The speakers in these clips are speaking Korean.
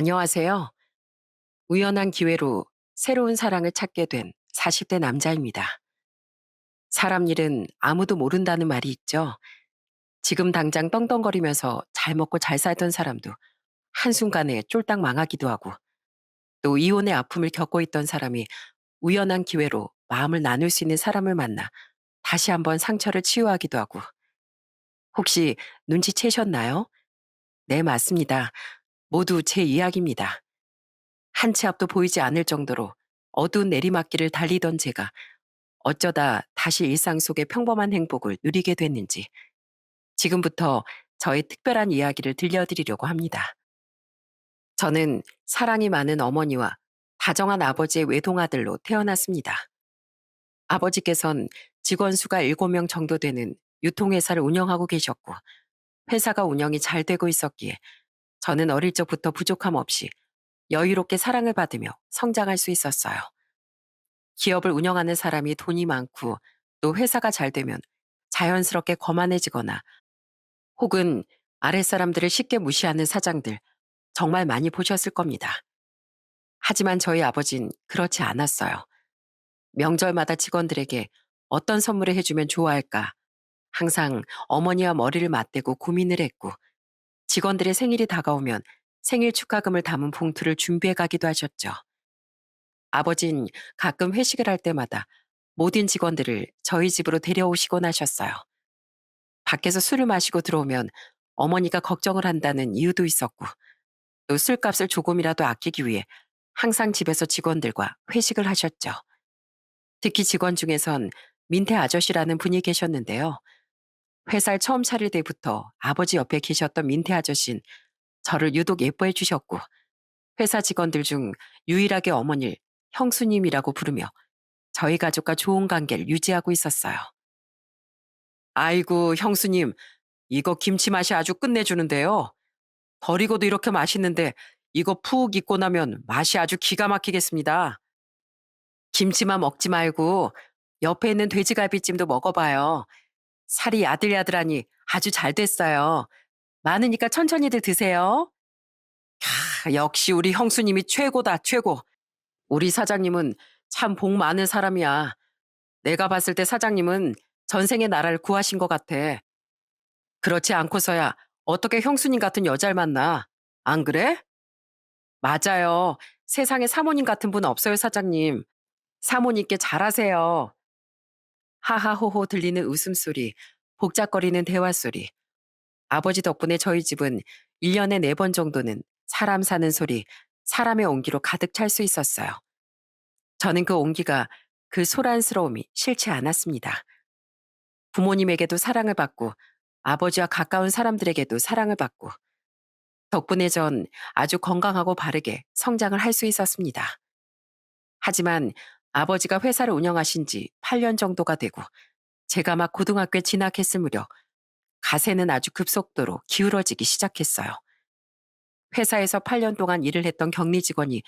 안녕하세요. 우연한 기회로 새로운 사랑을 찾게 된 40대 남자입니다. 사람 일은 아무도 모른다는 말이 있죠. 지금 당장 떵떵거리면서 잘 먹고 잘 살던 사람도 한순간에 쫄딱 망하기도 하고, 또 이혼의 아픔을 겪고 있던 사람이 우연한 기회로 마음을 나눌 수 있는 사람을 만나 다시 한번 상처를 치유하기도 하고. 혹시 눈치채셨나요? 네, 맞습니다. 모두 제 이야기입니다. 한 치 앞도 보이지 않을 정도로 어두운 내리막길을 달리던 제가 어쩌다 다시 일상 속의 평범한 행복을 누리게 됐는지, 지금부터 저의 특별한 이야기를 들려드리려고 합니다. 저는 사랑이 많은 어머니와 다정한 아버지의 외동아들로 태어났습니다. 아버지께선 직원 수가 7명 정도 되는 유통회사를 운영하고 계셨고, 회사가 운영이 잘 되고 있었기에 저는 어릴 적부터 부족함 없이 여유롭게 사랑을 받으며 성장할 수 있었어요. 기업을 운영하는 사람이 돈이 많고 또 회사가 잘 되면 자연스럽게 거만해지거나, 혹은 아랫사람들을 쉽게 무시하는 사장들, 정말 많이 보셨을 겁니다. 하지만 저희 아버진 그렇지 않았어요. 명절마다 직원들에게 어떤 선물을 해주면 좋아할까 항상 어머니와 머리를 맞대고 고민을 했고, 직원들의 생일이 다가오면 생일 축하금을 담은 봉투를 준비해 가기도 하셨죠. 아버진 가끔 회식을 할 때마다 모든 직원들을 저희 집으로 데려오시곤 하셨어요. 밖에서 술을 마시고 들어오면 어머니가 걱정을 한다는 이유도 있었고, 또 술값을 조금이라도 아끼기 위해 항상 집에서 직원들과 회식을 하셨죠. 특히 직원 중에선 민태 아저씨라는 분이 계셨는데요. 회사를 처음 차릴 때부터 아버지 옆에 계셨던 민태 아저씨는 저를 유독 예뻐해 주셨고, 회사 직원들 중 유일하게 어머니를 형수님이라고 부르며 저희 가족과 좋은 관계를 유지하고 있었어요. 아이고, 형수님, 이거 김치 맛이 아주 끝내주는데요. 덜 익어도 이렇게 맛있는데 이거 푹 익고 나면 맛이 아주 기가 막히겠습니다. 김치만 먹지 말고 옆에 있는 돼지갈비찜도 먹어봐요. 살이 야들야들하니 아주 잘 됐어요. 많으니까 천천히들 드세요. 역시 우리 형수님이 최고다, 최고. 우리 사장님은 참 복 많은 사람이야. 내가 봤을 때 사장님은 전생에 나라를 구하신 것 같아. 그렇지 않고서야 어떻게 형수님 같은 여자를 만나? 안 그래? 맞아요. 세상에 사모님 같은 분 없어요, 사장님. 사모님께 잘하세요. 하하호호 들리는 웃음소리, 복잡거리는 대화소리. 아버지 덕분에 저희 집은 1년에 4번 정도는 사람 사는 소리, 사람의 온기로 가득 찰 수 있었어요. 저는 그 온기가, 그 소란스러움이 싫지 않았습니다. 부모님에게도 사랑을 받고 아버지와 가까운 사람들에게도 사랑을 받고, 덕분에 전 아주 건강하고 바르게 성장을 할 수 있었습니다. 하지만 아버지가 회사를 운영하신 지 8년 정도가 되고 제가 막 고등학교에 진학했을 무렵 가세는 아주 급속도로 기울어지기 시작했어요. 회사에서 8년 동안 일을 했던 격리 직원이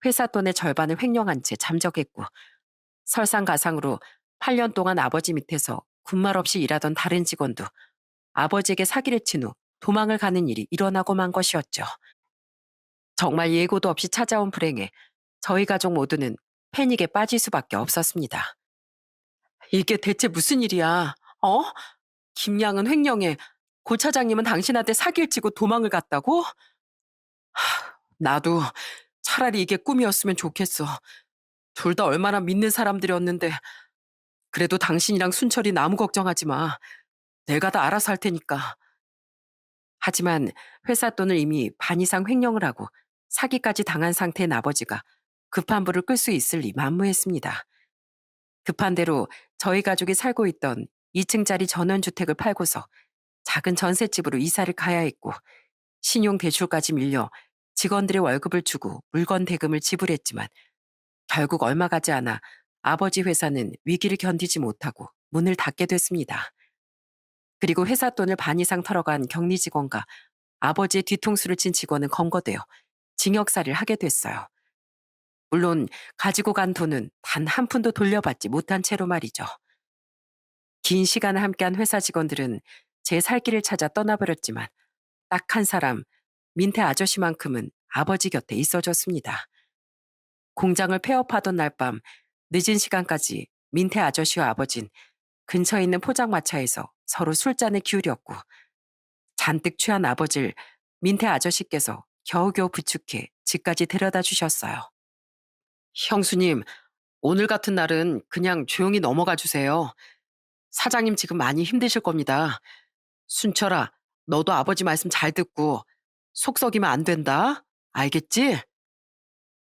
회사 돈의 절반을 횡령한 채 잠적했고, 설상가상으로 8년 동안 아버지 밑에서 군말 없이 일하던 다른 직원도 아버지에게 사기를 친 후 도망을 가는 일이 일어나고 만 것이었죠. 정말 예고도 없이 찾아온 불행에 저희 가족 모두는 패닉에 빠질 수밖에 없었습니다. 이게 대체 무슨 일이야? 어? 김양은 횡령해. 고 차장님은 당신한테 사기를 치고 도망을 갔다고? 나도 차라리 이게 꿈이었으면 좋겠어. 둘 다 얼마나 믿는 사람들이었는데. 그래도 당신이랑 순철이 아무 걱정하지 마. 내가 다 알아서 할 테니까. 하지만 회사 돈을 이미 반 이상 횡령을 하고 사기까지 당한 상태인 아버지가 급한 불을 끌 수 있을 리 만무했습니다. 급한 대로 저희 가족이 살고 있던 2층짜리 전원주택을 팔고서 작은 전셋집으로 이사를 가야 했고, 신용 대출까지 밀려 직원들의 월급을 주고 물건 대금을 지불했지만 결국 얼마 가지 않아 아버지 회사는 위기를 견디지 못하고 문을 닫게 됐습니다. 그리고 회사 돈을 반 이상 털어간 격리 직원과 아버지의 뒤통수를 친 직원은 검거되어 징역살이를 하게 됐어요. 물론 가지고 간 돈은 단 한 푼도 돌려받지 못한 채로 말이죠. 긴 시간을 함께한 회사 직원들은 제 살 길을 찾아 떠나버렸지만 딱 한 사람, 민태 아저씨만큼은 아버지 곁에 있어줬습니다. 공장을 폐업하던 날 밤 늦은 시간까지 민태 아저씨와 아버진 근처에 있는 포장마차에서 서로 술잔을 기울였고 잔뜩 취한 아버지를 민태 아저씨께서 겨우겨우 부축해 집까지 데려다 주셨어요. 형수님, 오늘 같은 날은 그냥 조용히 넘어가 주세요. 사장님 지금 많이 힘드실 겁니다. 순철아, 너도 아버지 말씀 잘 듣고 속 썩이면 안 된다. 알겠지?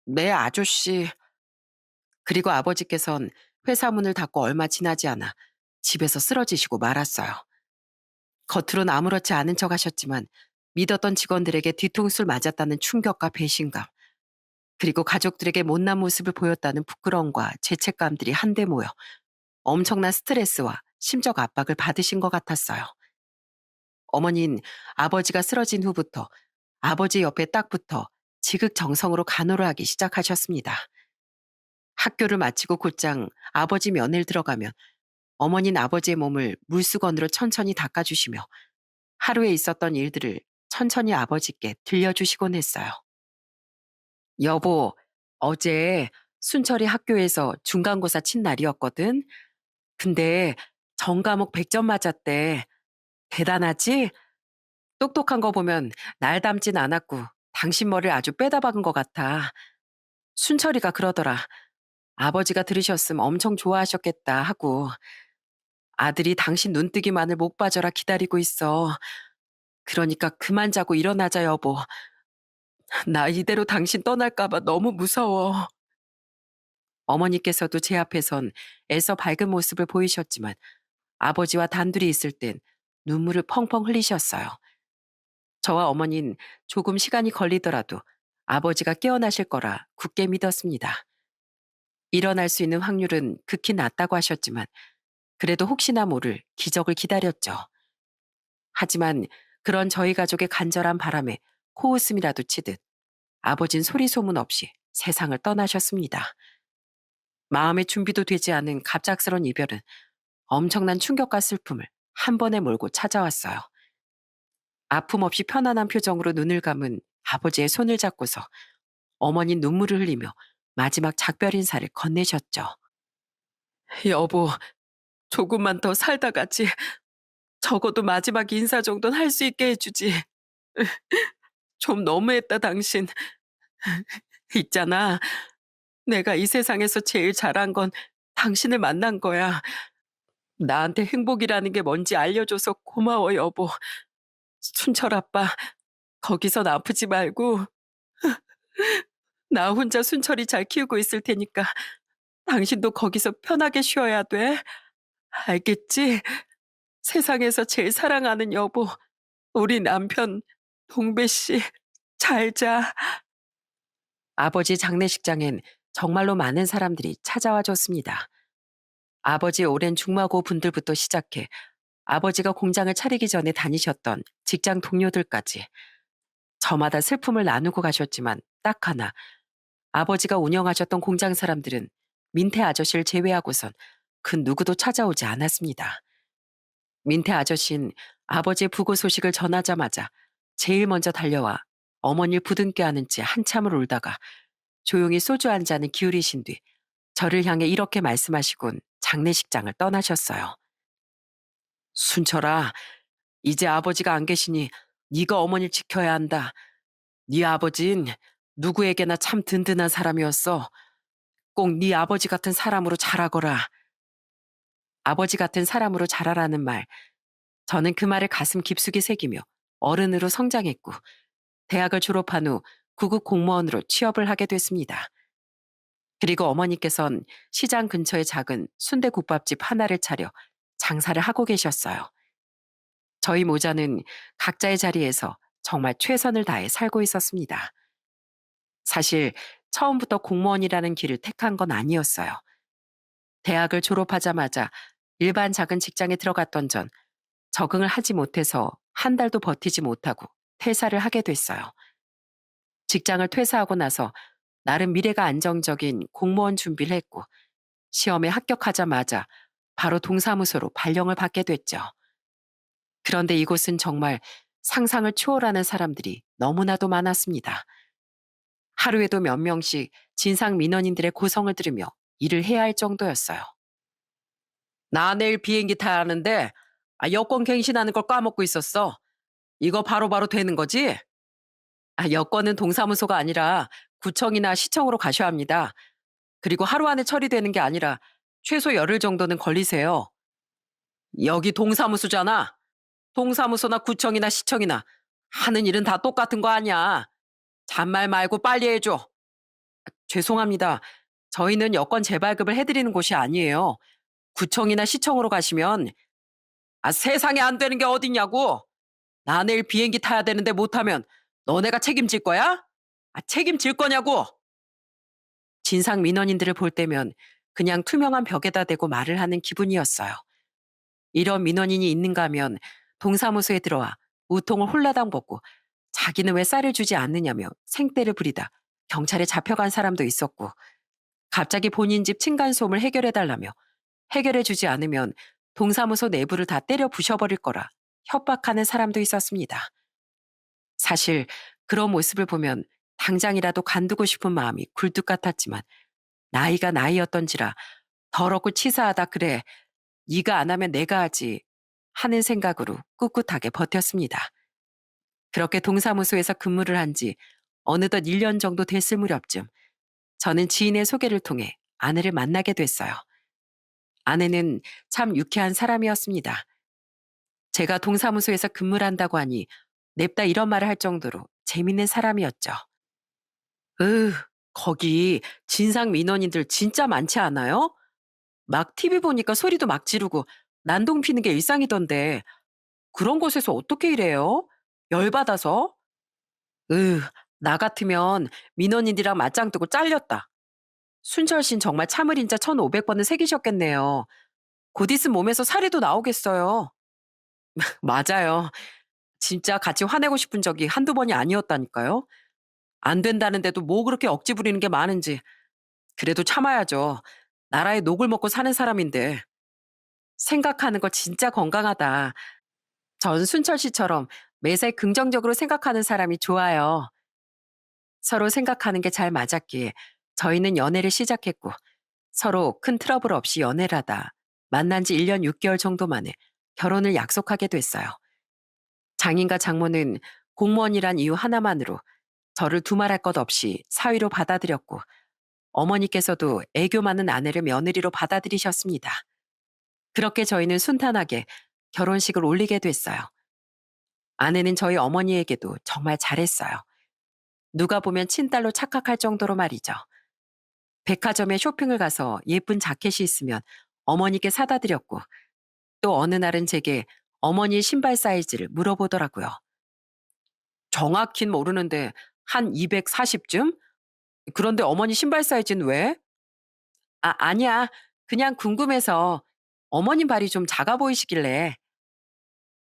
네, 아저씨. 그리고 아버지께선 회사 문을 닫고 얼마 지나지 않아 집에서 쓰러지시고 말았어요. 겉으론 아무렇지 않은 척 하셨지만 믿었던 직원들에게 뒤통수를 맞았다는 충격과 배신감, 그리고 가족들에게 못난 모습을 보였다는 부끄러움과 죄책감들이 한데 모여 엄청난 스트레스와 심적 압박을 받으신 것 같았어요. 어머니는 아버지가 쓰러진 후부터 아버지 옆에 딱 붙어 지극정성으로 간호를 하기 시작하셨습니다. 학교를 마치고 곧장 아버지 면회를 들어가면 어머니는 아버지의 몸을 물수건으로 천천히 닦아주시며 하루에 있었던 일들을 천천히 아버지께 들려주시곤 했어요. 여보, 어제 순철이 학교에서 중간고사 친 날이었거든. 근데 전과목 100점 맞았대. 대단하지? 똑똑한 거 보면 날 닮진 않았고 당신 머리를 아주 빼다 박은 것 같아. 순철이가 그러더라. 아버지가 들으셨음 엄청 좋아하셨겠다 하고 아들이 당신 눈뜨기만을 목 빠져라 기다리고 있어. 그러니까 그만 자고 일어나자 여보. 나 이대로 당신 떠날까봐 너무 무서워. 어머니께서도 제 앞에선 애써 밝은 모습을 보이셨지만 아버지와 단둘이 있을 땐 눈물을 펑펑 흘리셨어요. 저와 어머니는 조금 시간이 걸리더라도 아버지가 깨어나실 거라 굳게 믿었습니다. 일어날 수 있는 확률은 극히 낮다고 하셨지만 그래도 혹시나 모를 기적을 기다렸죠. 하지만 그런 저희 가족의 간절한 바람에 코웃음이라도 치듯 아버진 소리 소문 없이 세상을 떠나셨습니다. 마음의 준비도 되지 않은 갑작스런 이별은 엄청난 충격과 슬픔을 한 번에 몰고 찾아왔어요. 아픔 없이 편안한 표정으로 눈을 감은 아버지의 손을 잡고서 어머니 눈물을 흘리며 마지막 작별 인사를 건네셨죠. 여보, 조금만 더 살다 가지. 적어도 마지막 인사 정도는 할 수 있게 해주지. 좀 너무했다, 당신. 있잖아. 내가 이 세상에서 제일 잘한 건 당신을 만난 거야. 나한테 행복이라는 게 뭔지 알려줘서 고마워, 여보. 순철 아빠, 거기선 아프지 말고 나 혼자 순철이 잘 키우고 있을 테니까 당신도 거기서 편하게 쉬어야 돼. 알겠지? 세상에서 제일 사랑하는 여보, 우리 남편 동배 씨, 잘 자. 아버지 장례식장엔 정말로 많은 사람들이 찾아와 줬습니다. 아버지의 오랜 중마고 분들부터 시작해 아버지가 공장을 차리기 전에 다니셨던 직장 동료들까지 저마다 슬픔을 나누고 가셨지만 딱 하나 아버지가 운영하셨던 공장 사람들은 민태 아저씨를 제외하고선 그 누구도 찾아오지 않았습니다. 민태 아저씨는 아버지의 부고 소식을 전하자마자 제일 먼저 달려와 어머니를 부둥켜 안은 채 한참을 울다가 조용히 소주 한 잔을 기울이신 뒤 저를 향해 이렇게 말씀하시곤 장례식장을 떠나셨어요. 순철아, 이제 아버지가 안 계시니 네가 어머니를 지켜야 한다. 네 아버진 누구에게나 참 든든한 사람이었어. 꼭 네 아버지 같은 사람으로 자라거라. 아버지 같은 사람으로 자라라는 말. 저는 그 말을 가슴 깊숙이 새기며 어른으로 성장했고 대학을 졸업한 후 구급 공무원으로 취업을 하게 됐습니다. 그리고 어머니께선 시장 근처의 작은 순대국밥집 하나를 차려 장사를 하고 계셨어요. 저희 모자는 각자의 자리에서 정말 최선을 다해 살고 있었습니다. 사실 처음부터 공무원이라는 길을 택한 건 아니었어요. 대학을 졸업하자마자 일반 작은 직장에 들어갔던 전 적응을 하지 못해서 한 달도 버티지 못하고 퇴사를 하게 됐어요. 직장을 퇴사하고 나서 나름 미래가 안정적인 공무원 준비를 했고 시험에 합격하자마자 바로 동사무소로 발령을 받게 됐죠. 그런데 이곳은 정말 상상을 초월하는 사람들이 너무나도 많았습니다. 하루에도 몇 명씩 진상 민원인들의 고성을 들으며 일을 해야 할 정도였어요. 나 내일 비행기 타야 하는데 여권 갱신하는 걸 까먹고 있었어. 이거 바로바로 되는 거지? 여권은 동사무소가 아니라 구청이나 시청으로 가셔야 합니다. 그리고 하루 안에 처리되는 게 아니라 최소 열흘 정도는 걸리세요. 여기 동사무소잖아. 동사무소나 구청이나 시청이나 하는 일은 다 똑같은 거 아니야. 잔말 말고 빨리 해줘. 죄송합니다. 저희는 여권 재발급을 해드리는 곳이 아니에요. 구청이나 시청으로 가시면 세상에 안 되는 게 어딨냐고. 나 내일 비행기 타야 되는데 못하면 너네가 책임질 거야? 책임질 거냐고. 진상 민원인들을 볼 때면 그냥 투명한 벽에다 대고 말을 하는 기분이었어요. 이런 민원인이 있는가 하면 동사무소에 들어와 우통을 홀라당 벗고 자기는 왜 쌀을 주지 않느냐며 생떼를 부리다 경찰에 잡혀간 사람도 있었고, 갑자기 본인 집 층간소음을 해결해달라며 해결해주지 않으면 동사무소 내부를 다 때려 부셔버릴 거라 협박하는 사람도 있었습니다. 사실 그런 모습을 보면 당장이라도 간두고 싶은 마음이 굴뚝 같았지만 나이가 나이였던지라 더럽고 치사하다 그래, 네가 안 하면 내가 하지 하는 생각으로 꿋꿋하게 버텼습니다. 그렇게 동사무소에서 근무를 한 지 어느덧 1년 정도 됐을 무렵쯤 저는 지인의 소개를 통해 아내를 만나게 됐어요. 아내는 참 유쾌한 사람이었습니다. 제가 동사무소에서 근무를 한다고 하니 냅다 이런 말을 할 정도로 재밌는 사람이었죠. 으, 거기 진상 민원인들 진짜 많지 않아요? 막 TV 보니까 소리도 막 지르고 난동 피는 게 일상이던데 그런 곳에서 어떻게 일해요? 열받아서? 으, 나 같으면 민원인이랑 맞짱 뜨고 잘렸다. 순철 씨는 정말 참을 인자 1,500번은 새기셨겠네요. 곧 있으면 몸에서 사리도 나오겠어요. 맞아요. 진짜 같이 화내고 싶은 적이 한두 번이 아니었다니까요. 안 된다는데도 뭐 그렇게 억지 부리는 게 많은지. 그래도 참아야죠. 나라에 녹을 먹고 사는 사람인데. 생각하는 거 진짜 건강하다. 전 순철 씨처럼 매사에 긍정적으로 생각하는 사람이 좋아요. 서로 생각하는 게 잘 맞았기에 저희는 연애를 시작했고, 서로 큰 트러블 없이 연애를 하다 만난 지 1년 6개월 정도 만에 결혼을 약속하게 됐어요. 장인과 장모는 공무원이란 이유 하나만으로 저를 두말할 것 없이 사위로 받아들였고, 어머니께서도 애교 많은 아내를 며느리로 받아들이셨습니다. 그렇게 저희는 순탄하게 결혼식을 올리게 됐어요. 아내는 저희 어머니에게도 정말 잘했어요. 누가 보면 친딸로 착각할 정도로 말이죠. 백화점에 쇼핑을 가서 예쁜 자켓이 있으면 어머니께 사다 드렸고, 또 어느 날은 제게 어머니의 신발 사이즈를 물어보더라고요. 정확히는 모르는데 한 240쯤? 그런데 어머니 신발 사이즈는 왜? 아니야. 그냥 궁금해서. 어머님 발이 좀 작아 보이시길래.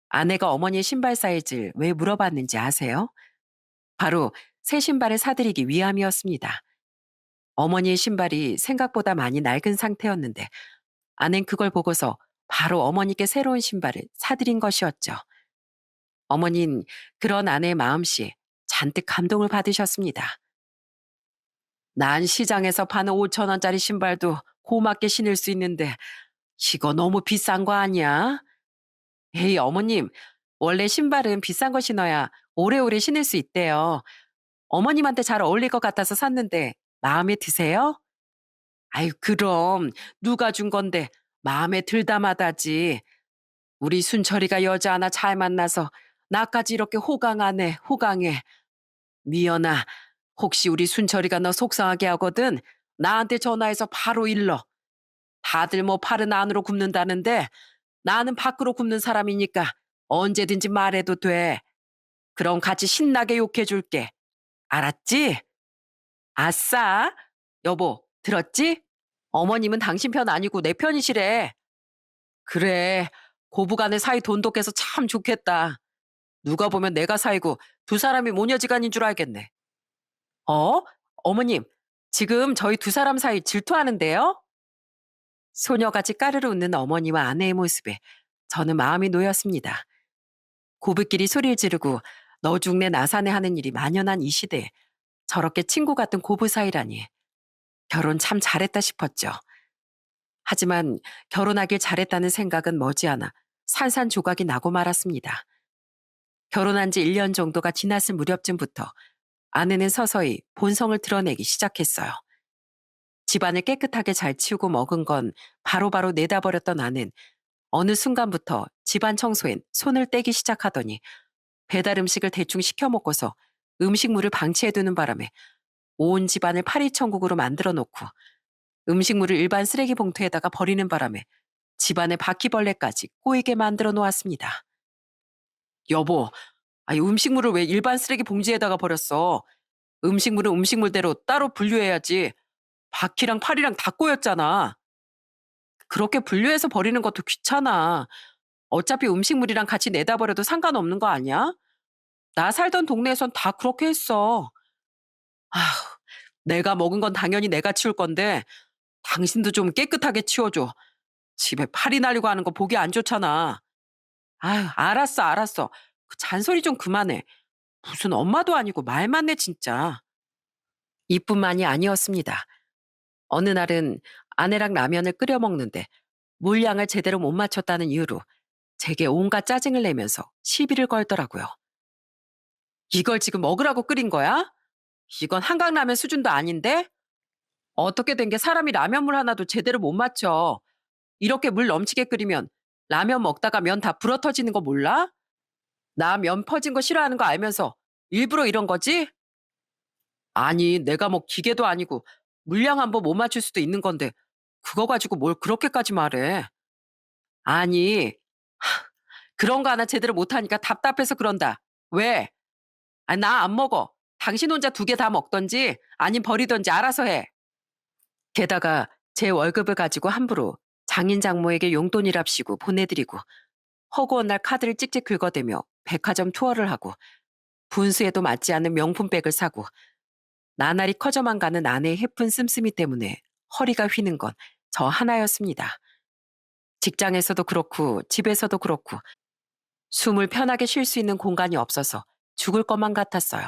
아내가 어머니의 신발 사이즈를 왜 물어봤는지 아세요? 바로 새 신발을 사드리기 위함이었습니다. 어머니의 신발이 생각보다 많이 낡은 상태였는데 아낸 그걸 보고서 바로 어머니께 새로운 신발을 사드린 것이었죠. 어머닌 그런 아내의 마음씨에 잔뜩 감동을 받으셨습니다. 난 시장에서 파는 5천 원짜리 신발도 고맙게 신을 수 있는데 이거 너무 비싼 거 아니야? 에이, 어머님, 원래 신발은 비싼 거 신어야 오래오래 신을 수 있대요. 어머님한테 잘 어울릴 것 같아서 샀는데 마음에 드세요? 아유, 그럼 누가 준 건데 마음에 들다마다지. 우리 순철이가 여자 하나 잘 만나서 나까지 이렇게 호강하네, 호강해. 미연아, 혹시 우리 순철이가 너 속상하게 하거든 나한테 전화해서 바로 일러. 다들 뭐 팔은 안으로 굽는다는데 나는 밖으로 굽는 사람이니까 언제든지 말해도 돼. 그럼 같이 신나게 욕해줄게. 알았지? 아싸. 여보, 들었지? 어머님은 당신 편 아니고 내 편이시래. 그래, 고부간의 사이 돈독해서 참 좋겠다. 누가 보면 내가 사이고 두 사람이 모녀지간인 줄 알겠네. 어? 어머님, 지금 저희 두 사람 사이 질투하는데요? 소녀같이 까르르 웃는 어머니와 아내의 모습에 저는 마음이 놓였습니다. 고부끼리 소리를 지르고 너 죽내 나 사내 하는 일이 만연한 이 시대에 저렇게 친구 같은 고부 사이라니. 결혼 참 잘했다 싶었죠. 하지만 결혼하길 잘했다는 생각은 머지않아 산산조각이 나고 말았습니다. 결혼한 지 1년 정도가 지났을 무렵쯤부터 아내는 서서히 본성을 드러내기 시작했어요. 집안을 깨끗하게 잘 치우고 먹은 건 바로바로 내다버렸던 아내는 어느 순간부터 집안 청소엔 손을 떼기 시작하더니 배달 음식을 대충 시켜 먹고서 음식물을 방치해두는 바람에 온 집안을 파리천국으로 만들어 놓고 음식물을 일반 쓰레기 봉투에다가 버리는 바람에 집안에 바퀴벌레까지 꼬이게 만들어 놓았습니다. 여보, 아니 음식물을 왜 일반 쓰레기 봉지에다가 버렸어? 음식물은 음식물대로 따로 분류해야지. 바퀴랑 파리랑 다 꼬였잖아. 그렇게 분류해서 버리는 것도 귀찮아. 어차피 음식물이랑 같이 내다 버려도 상관없는 거 아니야? 나 살던 동네에선 다 그렇게 했어. 아휴, 내가 먹은 건 당연히 내가 치울 건데 당신도 좀 깨끗하게 치워줘. 집에 파리 날리고 하는 거 보기 안 좋잖아. 아휴, 알았어, 알았어. 그 잔소리 좀 그만해. 무슨 엄마도 아니고 말만 내 진짜. 이뿐만이 아니었습니다. 어느 날은 아내랑 라면을 끓여 먹는데 물량을 제대로 못 맞췄다는 이유로 제게 온갖 짜증을 내면서 시비를 걸더라고요. 이걸 지금 먹으라고 끓인 거야? 이건 한강라면 수준도 아닌데? 어떻게 된 게 사람이 라면물 하나도 제대로 못 맞춰. 이렇게 물 넘치게 끓이면 라면 먹다가 면 다 불어터지는 거 몰라? 나 면 퍼진 거 싫어하는 거 알면서 일부러 이런 거지? 아니, 내가 뭐 기계도 아니고 물량 한 번 못 맞출 수도 있는 건데 그거 가지고 뭘 그렇게까지 말해. 아니, 그런 거 하나 제대로 못하니까 답답해서 그런다. 왜? 아, 나 안 먹어. 당신 혼자 2개 다 먹던지 아님 버리던지 알아서 해. 게다가 제 월급을 가지고 함부로 장인 장모에게 용돈이랍시고 보내드리고 허구한 날 카드를 찍찍 긁어대며 백화점 투어를 하고 분수에도 맞지 않는 명품백을 사고 나날이 커져만 가는 아내의 해픈 씀씀이 때문에 허리가 휘는 건 저 하나였습니다. 직장에서도 그렇고 집에서도 그렇고 숨을 편하게 쉴 수 있는 공간이 없어서 죽을 것만 같았어요.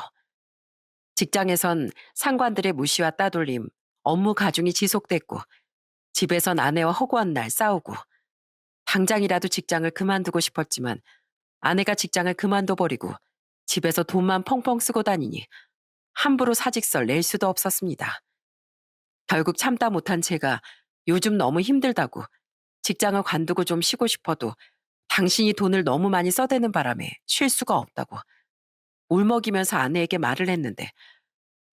직장에선 상관들의 무시와 따돌림, 업무 가중이 지속됐고 집에선 아내와 허구한 날 싸우고 당장이라도 직장을 그만두고 싶었지만 아내가 직장을 그만둬 버리고 집에서 돈만 펑펑 쓰고 다니니 함부로 사직서 낼 수도 없었습니다. 결국 참다 못한 제가 요즘 너무 힘들다고 직장을 관두고 좀 쉬고 싶어도 당신이 돈을 너무 많이 써대는 바람에 쉴 수가 없다고 울먹이면서 아내에게 말을 했는데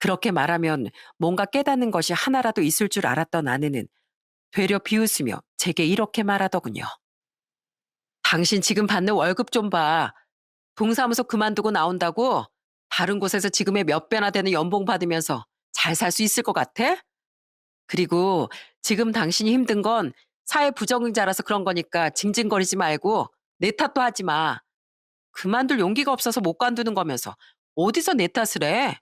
그렇게 말하면 뭔가 깨닫는 것이 하나라도 있을 줄 알았던 아내는 되려 비웃으며 제게 이렇게 말하더군요. 당신 지금 받는 월급 좀 봐. 동사무소 그만두고 나온다고 다른 곳에서 지금의 몇 배나 되는 연봉 받으면서 잘 살 수 있을 것 같아? 그리고 지금 당신이 힘든 건 사회 부적응자라서 그런 거니까 징징거리지 말고 내 탓도 하지 마. 그만둘 용기가 없어서 못 관두는 거면서 어디서 내 탓을 해?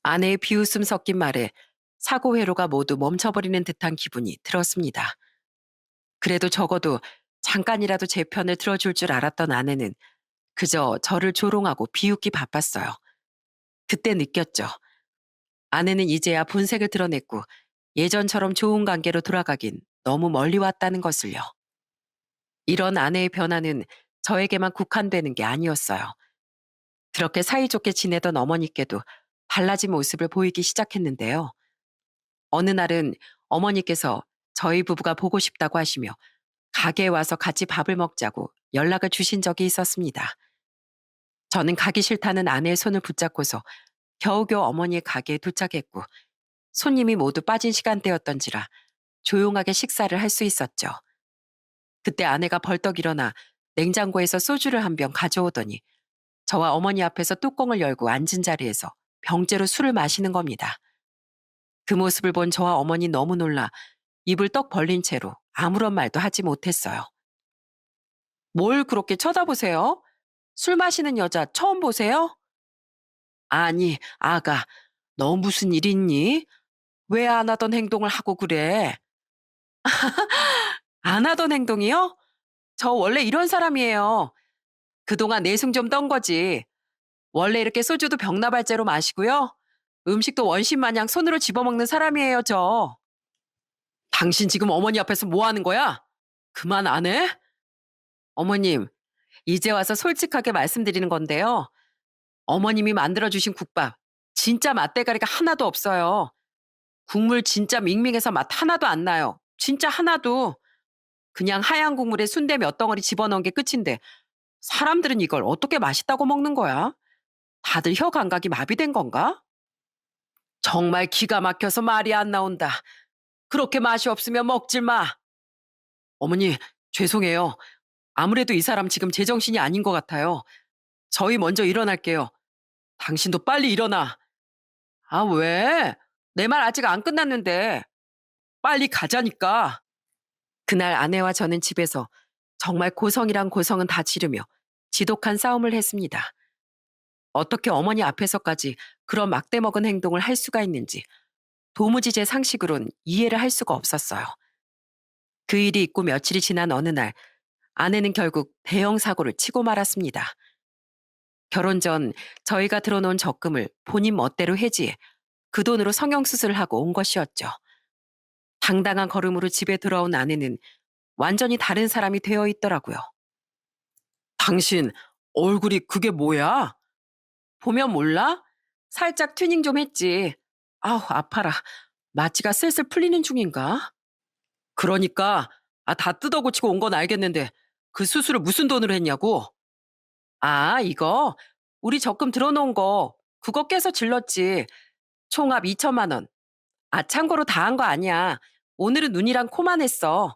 아내의 비웃음 섞인 말에 사고 회로가 모두 멈춰버리는 듯한 기분이 들었습니다. 그래도 적어도 잠깐이라도 제 편을 들어줄 줄 알았던 아내는 그저 저를 조롱하고 비웃기 바빴어요. 그때 느꼈죠. 아내는 이제야 본색을 드러냈고 예전처럼 좋은 관계로 돌아가긴 너무 멀리 왔다는 것을요. 이런 아내의 변화는 저에게만 국한되는 게 아니었어요. 그렇게 사이좋게 지내던 어머니께도 달라진 모습을 보이기 시작했는데요. 어느 날은 어머니께서 저희 부부가 보고 싶다고 하시며 가게에 와서 같이 밥을 먹자고 연락을 주신 적이 있었습니다. 저는 가기 싫다는 아내의 손을 붙잡고서 겨우겨우 어머니의 가게에 도착했고 손님이 모두 빠진 시간대였던지라 조용하게 식사를 할 수 있었죠. 그때 아내가 벌떡 일어나 냉장고에서 소주를 한 병 가져오더니 저와 어머니 앞에서 뚜껑을 열고 앉은 자리에서 병째로 술을 마시는 겁니다. 그 모습을 본 저와 어머니 너무 놀라 입을 떡 벌린 채로 아무런 말도 하지 못했어요. 뭘 그렇게 쳐다보세요? 술 마시는 여자 처음 보세요? 아니, 아가, 너 무슨 일 있니? 왜 안 하던 행동을 하고 그래? 안 하던 행동이요? 저 원래 이런 사람이에요. 그동안 내숭 좀 떤 거지. 원래 이렇게 소주도 병나발째로 마시고요. 음식도 원신 마냥 손으로 집어먹는 사람이에요, 저. 당신 지금 어머니 앞에서 뭐 하는 거야? 그만 안 해? 어머님, 이제 와서 솔직하게 말씀드리는 건데요. 어머님이 만들어주신 국밥, 진짜 맛대가리가 하나도 없어요. 국물 진짜 밍밍해서 맛 하나도 안 나요. 진짜 하나도. 그냥 하얀 국물에 순대 몇 덩어리 집어넣은 게 끝인데 사람들은 이걸 어떻게 맛있다고 먹는 거야? 다들 혀 감각이 마비된 건가? 정말 기가 막혀서 말이 안 나온다. 그렇게 맛이 없으면 먹질 마. 어머니, 죄송해요. 아무래도 이 사람 지금 제정신이 아닌 것 같아요. 저희 먼저 일어날게요. 당신도 빨리 일어나. 아, 왜? 내 말 아직 안 끝났는데. 빨리 가자니까. 그날 아내와 저는 집에서 정말 고성이랑 고성은 다 지르며 지독한 싸움을 했습니다. 어떻게 어머니 앞에서까지 그런 막대먹은 행동을 할 수가 있는지 도무지 제 상식으론 이해를 할 수가 없었어요. 그 일이 있고 며칠이 지난 어느 날 아내는 결국 대형 사고를 치고 말았습니다. 결혼 전 저희가 들어놓은 적금을 본인 멋대로 해지해 그 돈으로 성형수술을 하고 온 것이었죠. 당당한 걸음으로 집에 들어온 아내는 완전히 다른 사람이 되어 있더라고요. 당신 얼굴이 그게 뭐야? 보면 몰라? 살짝 튜닝 좀 했지. 아우, 아파라. 마취가 슬슬 풀리는 중인가? 그러니까, 다 뜯어 고치고 온 건 알겠는데, 그 수술을 무슨 돈으로 했냐고? 아, 이거? 우리 적금 들어놓은 거, 그거 깨서 질렀지. 총합 2천만 원. 참고로 다 한 거 아니야. 오늘은 눈이랑 코만 했어.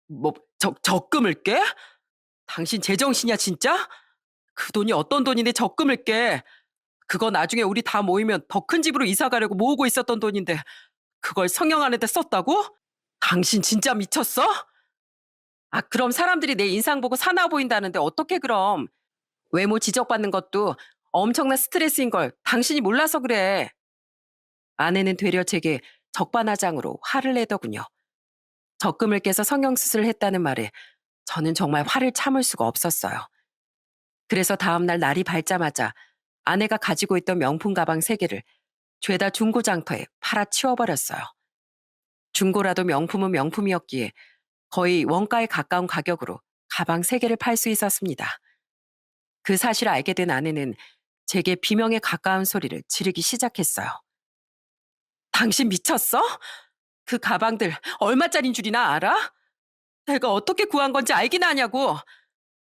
뭐, 적금을 깨? 당신 제정신이야, 진짜? 그 돈이 어떤 돈인데 적금을 깨? 그거 나중에 우리 다 모이면 더 큰 집으로 이사 가려고 모으고 있었던 돈인데 그걸 성형하는데 썼다고? 당신 진짜 미쳤어? 그럼 사람들이 내 인상 보고 사나워 보인다는데 어떻게 그럼? 외모 지적받는 것도 엄청난 스트레스인 걸 당신이 몰라서 그래. 아내는 되려 제게 적반하장으로 화를 내더군요. 적금을 깨서 성형수술을 했다는 말에 저는 정말 화를 참을 수가 없었어요. 그래서 다음날 날이 밝자마자 아내가 가지고 있던 명품 가방 3개를 죄다 중고장터에 팔아 치워버렸어요. 중고라도 명품은 명품이었기에 거의 원가에 가까운 가격으로 가방 3개를 팔 수 있었습니다. 그 사실을 알게 된 아내는 제게 비명에 가까운 소리를 지르기 시작했어요. 당신 미쳤어? 그 가방들 얼마짜린 줄이나 알아? 내가 어떻게 구한 건지 알긴 아냐고.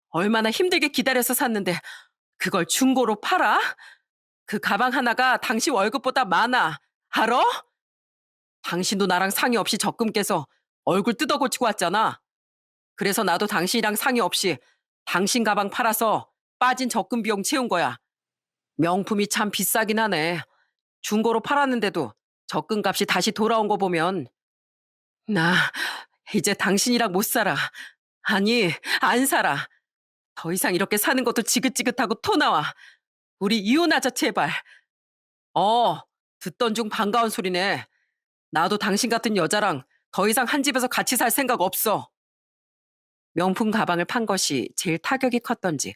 얼마나 힘들게 기다려서 샀는데 그걸 중고로 팔아? 그 가방 하나가 당신 월급보다 많아. 알아? 당신도 나랑 상의 없이 적금 깨서 얼굴 뜯어 고치고 왔잖아. 그래서 나도 당신이랑 상의 없이 당신 가방 팔아서 빠진 적금 비용 채운 거야. 명품이 참 비싸긴 하네. 중고로 팔았는데도 적금 값이 다시 돌아온 거 보면 나 이제 당신이랑 못 살아. 아니, 안 살아. 더 이상 이렇게 사는 것도 지긋지긋하고 토 나와. 우리 이혼하자, 제발. 어, 듣던 중 반가운 소리네. 나도 당신 같은 여자랑 더 이상 한 집에서 같이 살 생각 없어. 명품 가방을 판 것이 제일 타격이 컸던지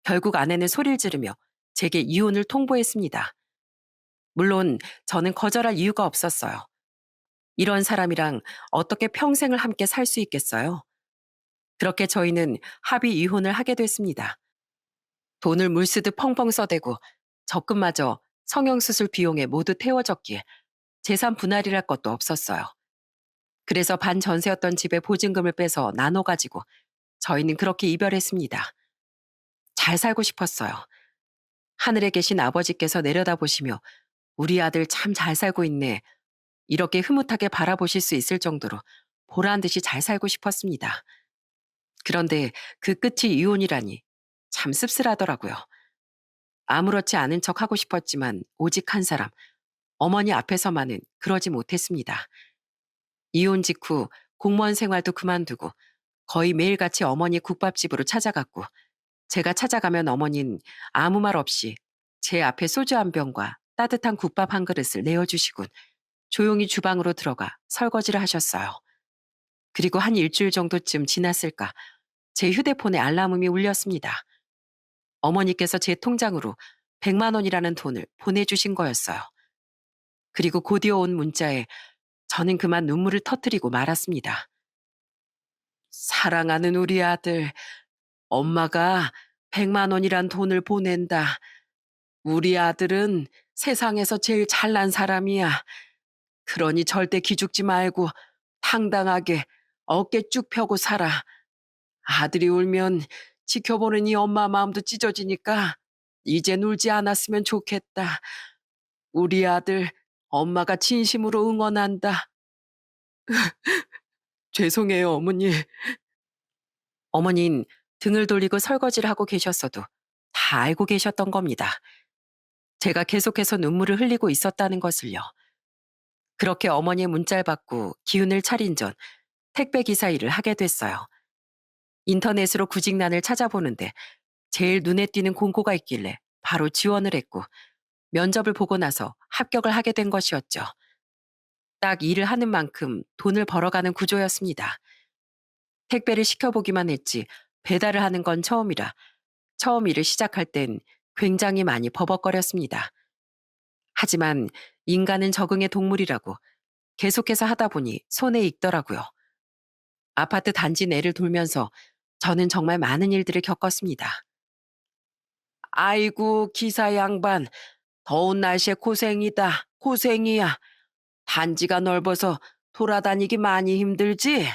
결국 아내는 소리를 지르며 제게 이혼을 통보했습니다. 물론 저는 거절할 이유가 없었어요. 이런 사람이랑 어떻게 평생을 함께 살 수 있겠어요? 그렇게 저희는 합의 이혼을 하게 됐습니다. 돈을 물쓰듯 펑펑 써대고 적금마저 성형수술 비용에 모두 태워졌기에 재산 분할이랄 것도 없었어요. 그래서 반 전세였던 집에 보증금을 빼서 나눠 가지고 저희는 그렇게 이별했습니다. 잘 살고 싶었어요. 하늘에 계신 아버지께서 내려다보시며 우리 아들 참 잘 살고 있네. 이렇게 흐뭇하게 바라보실 수 있을 정도로 보란 듯이 잘 살고 싶었습니다. 그런데 그 끝이 이혼이라니 참 씁쓸하더라고요. 아무렇지 않은 척 하고 싶었지만 오직 한 사람, 어머니 앞에서만은 그러지 못했습니다. 이혼 직후 공무원 생활도 그만두고 거의 매일같이 어머니 국밥집으로 찾아갔고 제가 찾아가면 어머니는 아무 말 없이 제 앞에 소주 한 병과 따뜻한 국밥 한 그릇을 내어주시곤 조용히 주방으로 들어가 설거지를 하셨어요. 그리고 한 일주일 정도쯤 지났을까 제 휴대폰에 알람음이 울렸습니다. 어머니께서 제 통장으로 100만 원이라는 돈을 보내주신 거였어요. 그리고 곧이어 온 문자에 저는 그만 눈물을 터뜨리고 말았습니다. 사랑하는 우리 아들, 엄마가 100만 원이란 돈을 보낸다. 우리 아들은 세상에서 제일 잘난 사람이야. 그러니 절대 기죽지 말고 당당하게 어깨 쭉 펴고 살아. 아들이 울면 지켜보는 이 엄마 마음도 찢어지니까 이젠 울지 않았으면 좋겠다. 우리 아들, 엄마가 진심으로 응원한다. 죄송해요, 어머니. 어머닌 등을 돌리고 설거지를 하고 계셨어도 다 알고 계셨던 겁니다. 제가 계속해서 눈물을 흘리고 있었다는 것을요. 그렇게 어머니의 문자를 받고 기운을 차린 전 택배 기사 일을 하게 됐어요. 인터넷으로 구직난을 찾아보는데 제일 눈에 띄는 공고가 있길래 바로 지원을 했고 면접을 보고 나서 합격을 하게 된 것이었죠. 딱 일을 하는 만큼 돈을 벌어가는 구조였습니다. 택배를 시켜보기만 했지 배달을 하는 건 처음이라 처음 일을 시작할 땐 굉장히 많이 버벅거렸습니다. 하지만 인간은 적응의 동물이라고 계속해서 하다 보니 손에 익더라고요. 아파트 단지 내를 돌면서 저는 정말 많은 일들을 겪었습니다. 아이고, 기사 양반. 더운 날씨에 고생이다. 고생이야. 단지가 넓어서 돌아다니기 많이 힘들지?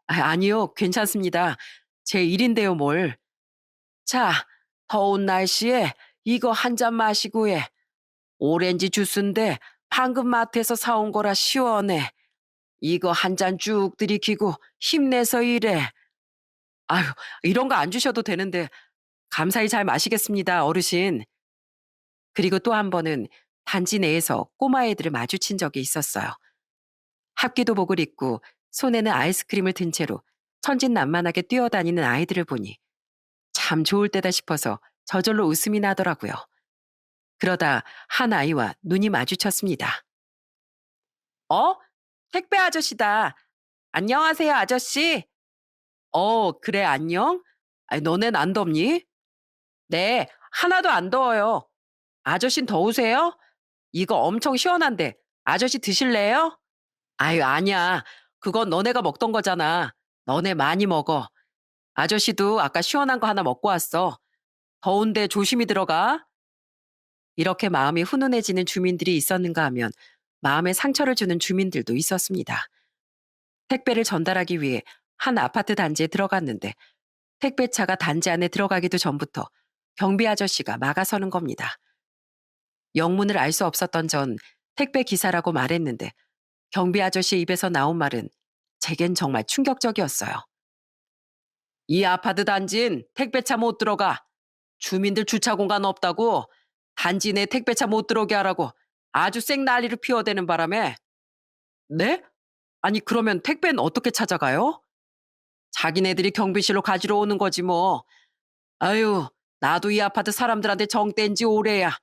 아니요, 괜찮습니다. 제 일인데요, 뭘. 자, 더운 날씨에 이거 한 잔 마시고 해. 오렌지 주스인데 방금 마트에서 사온 거라 시원해. 이거 한 잔 쭉 들이키고 힘내서 일해. 아유, 이런 거 안 주셔도 되는데 감사히 잘 마시겠습니다, 어르신. 그리고 또 한 번은 단지 내에서 꼬마애들을 마주친 적이 있었어요. 합기도복을 입고 손에는 아이스크림을 든 채로 천진난만하게 뛰어다니는 아이들을 보니 참 좋을 때다 싶어서 저절로 웃음이 나더라고요. 그러다 한 아이와 눈이 마주쳤습니다. 어? 택배 아저씨다. 안녕하세요, 아저씨. 그래, 안녕? 아이, 너넨 안 덥니? 네, 하나도 안 더워요. 아저씨는 더우세요? 이거 엄청 시원한데 아저씨 드실래요? 아유, 아니야. 그건 너네가 먹던 거잖아. 너네 많이 먹어. 아저씨도 아까 시원한 거 하나 먹고 왔어. 더운데 조심히 들어가. 이렇게 마음이 훈훈해지는 주민들이 있었는가 하면 마음에 상처를 주는 주민들도 있었습니다. 택배를 전달하기 위해 한 아파트 단지에 들어갔는데 택배차가 단지 안에 들어가기도 전부터 경비 아저씨가 막아서는 겁니다. 영문을 알 수 없었던 전 택배 기사라고 말했는데 경비 아저씨 입에서 나온 말은 제겐 정말 충격적이었어요. 이 아파트 단지는 택배차 못 들어가. 주민들 주차 공간 없다고 단지 내 택배차 못 들어오게 하라고 아주 쌩 난리를 피워대는 바람에. 네? 아니, 그러면 택배는 어떻게 찾아가요? 자기네들이 경비실로 가지러 오는 거지 뭐. 아유, 나도 이 아파트 사람들한테 정 뗀 지 오래야.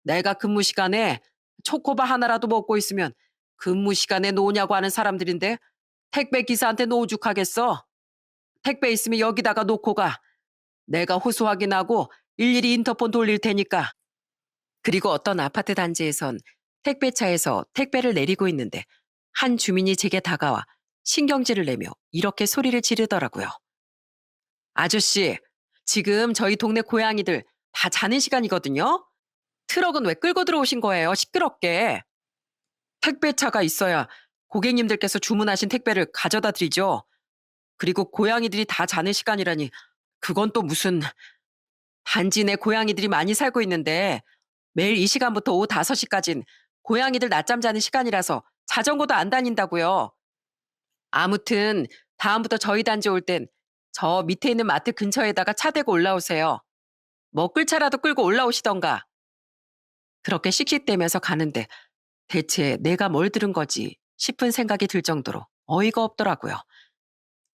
내가 근무 시간에 초코바 하나라도 먹고 있으면 근무 시간에 노냐고 하는 사람들인데 택배 기사한테 노죽하겠어. 택배 있으면 여기다가 놓고 가. 내가 호수 확인하고 일일이 인터폰 돌릴 테니까. 그리고 어떤 아파트 단지에선 택배차에서 택배를 내리고 있는데 한 주민이 제게 다가와 신경질을 내며 이렇게 소리를 지르더라고요. 아저씨, 지금 저희 동네 고양이들 다 자는 시간이거든요. 트럭은 왜 끌고 들어오신 거예요? 시끄럽게. 택배차가 있어야 고객님들께서 주문하신 택배를 가져다 드리죠. 그리고 고양이들이 다 자는 시간이라니 그건 또 무슨. 단지 내 고양이들이 많이 살고 있는데 매일 이 시간부터 오후 5시까진 고양이들 낮잠 자는 시간이라서 자전거도 안 다닌다고요. 아무튼 다음부터 저희 단지 올 땐 저 밑에 있는 마트 근처에다가 차 대고 올라오세요. 먹을 차라도 끌고 올라오시던가. 그렇게 씩씩대면서 가는데 대체 내가 뭘 들은 거지 싶은 생각이 들 정도로 어이가 없더라고요.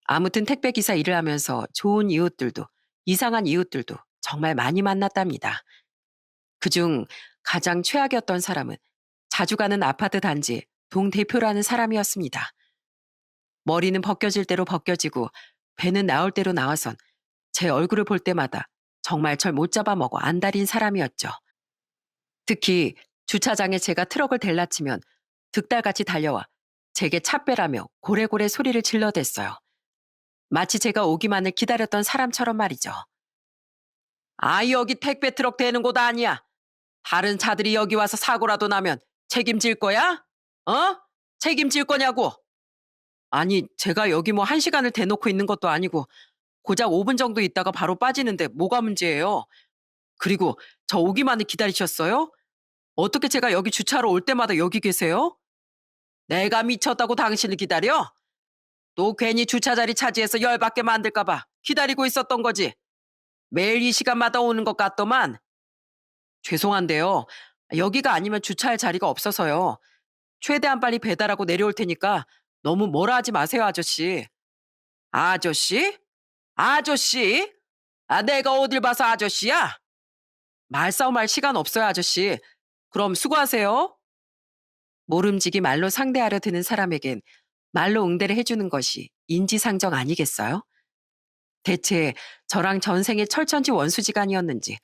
아무튼 택배 기사 일을 하면서 좋은 이웃들도 이상한 이웃들도 정말 많이 만났답니다. 그중 가장 최악이었던 사람은 자주 가는 아파트 단지 동대표라는 사람이었습니다. 머리는 벗겨질 대로 벗겨지고 배는 나올 대로 나와선 제 얼굴을 볼 때마다 정말 절 못 잡아먹어 안달인 사람이었죠. 특히 주차장에 제가 트럭을 대라치면 득달같이 달려와 제게 차 빼라며 고래고래 소리를 질러댔어요. 마치 제가 오기만을 기다렸던 사람처럼 말이죠. 아, 여기 택배 트럭 대는 곳 아니야. 다른 차들이 여기 와서 사고라도 나면 책임질 거야? 어? 책임질 거냐고? 아니, 제가 여기 뭐 1시간을 대놓고 있는 것도 아니고 고작 5분 정도 있다가 바로 빠지는데 뭐가 문제예요? 그리고 저 오기만을 기다리셨어요? 어떻게 제가 여기 주차로 올 때마다 여기 계세요? 내가 미쳤다고 당신을 기다려? 또 괜히 주차 자리 차지해서 열받게 만들까 봐 기다리고 있었던 거지. 매일 이 시간마다 오는 것 같더만. 죄송한데요. 여기가 아니면 주차할 자리가 없어서요. 최대한 빨리 배달하고 내려올 테니까 너무 뭐라 하지 마세요, 아저씨. 아저씨? 아저씨? 아, 내가 어딜 봐서 아저씨야? 말싸움할 시간 없어요, 아저씨. 그럼 수고하세요. 모름지기 말로 상대하려 드는 사람에겐 말로 응대를 해주는 것이 인지상정 아니겠어요? 대체 저랑 전생에 철천지 원수지간이었는지,